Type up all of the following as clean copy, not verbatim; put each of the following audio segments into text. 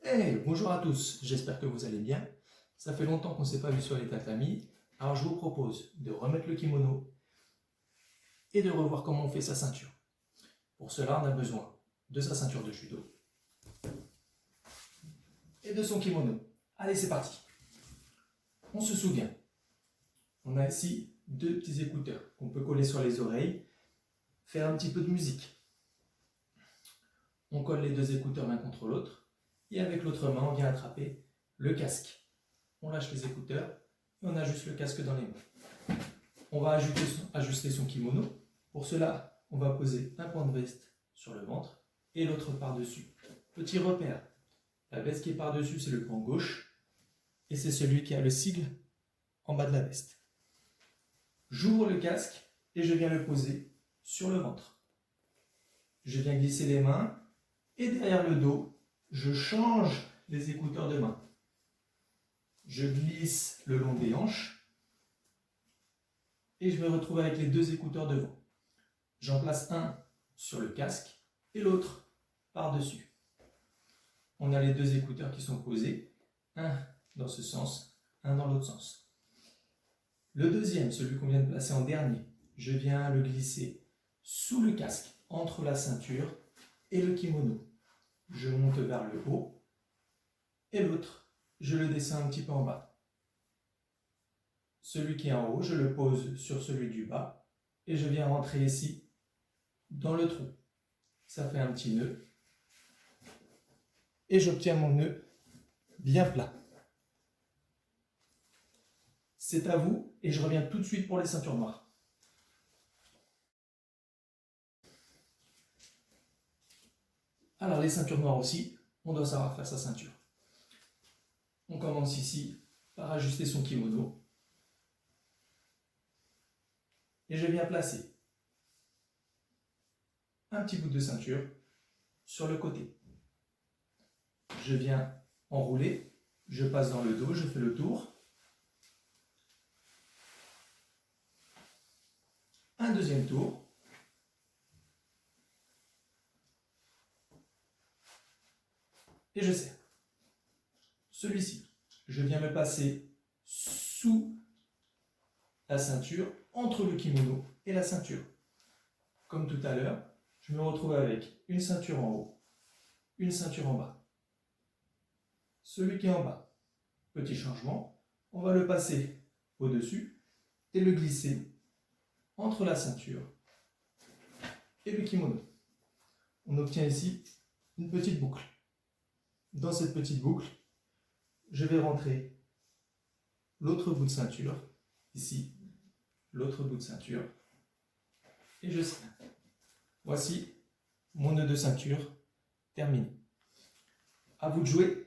Hey, bonjour à tous, j'espère que vous allez bien. Ça fait longtemps qu'on ne s'est pas vu sur les tatamis, alors je vous propose de remettre le kimono et de revoir comment on fait sa ceinture. Pour cela, on a besoin de sa ceinture de judo et de son kimono. Allez, c'est parti. On se souvient, on a ici deux petits écouteurs qu'on peut coller sur les oreilles, faire un petit peu de musique. On colle les deux écouteurs l'un contre l'autre et avec l'autre main, on vient attraper le casque. On lâche les écouteurs et on ajuste le casque dans les mains. On va ajuster son kimono. Pour cela, on va poser un point de veste sur le ventre et l'autre par-dessus. Petit repère, la veste qui est par-dessus, c'est le pan gauche et c'est celui qui a le sigle en bas de la veste. J'ouvre le casque et je viens le poser sur le ventre. Je viens glisser les mains et derrière le dos, je change les écouteurs de main. Je glisse le long des hanches et je me retrouve avec les deux écouteurs devant. J'en place un sur le casque et l'autre par-dessus. On a les deux écouteurs qui sont posés, un dans ce sens, un dans l'autre sens. Le deuxième, celui qu'on vient de placer en dernier, je viens le glisser sous le casque, entre la ceinture et le kimono. Je monte vers le haut et l'autre, je le descends un petit peu en bas. Celui qui est en haut, je le pose sur celui du bas et je viens rentrer ici dans le trou. Ça fait un petit nœud et j'obtiens mon nœud bien plat. C'est à vous et je reviens tout de suite pour les ceintures noires. Alors les ceintures noires aussi, on doit savoir faire sa ceinture. On commence ici par ajuster son kimono et je viens placer un petit bout de ceinture sur le côté. Je viens enrouler, je passe dans le dos, je fais le tour. Un deuxième tour. Et je serre. Celui-ci, je viens le passer sous la ceinture, entre le kimono et la ceinture. Comme tout à l'heure, je me retrouve avec une ceinture en haut, une ceinture en bas. Celui qui est en bas, petit changement, on va le passer au-dessus et le glisser entre la ceinture et le kimono. On obtient ici une petite boucle. Dans cette petite boucle, je vais rentrer l'autre bout de ceinture, ici, l'autre bout de ceinture, et je serre. Voici mon nœud de ceinture terminé. À vous de jouer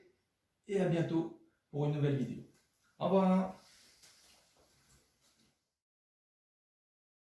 et à bientôt pour une nouvelle vidéo. Au revoir.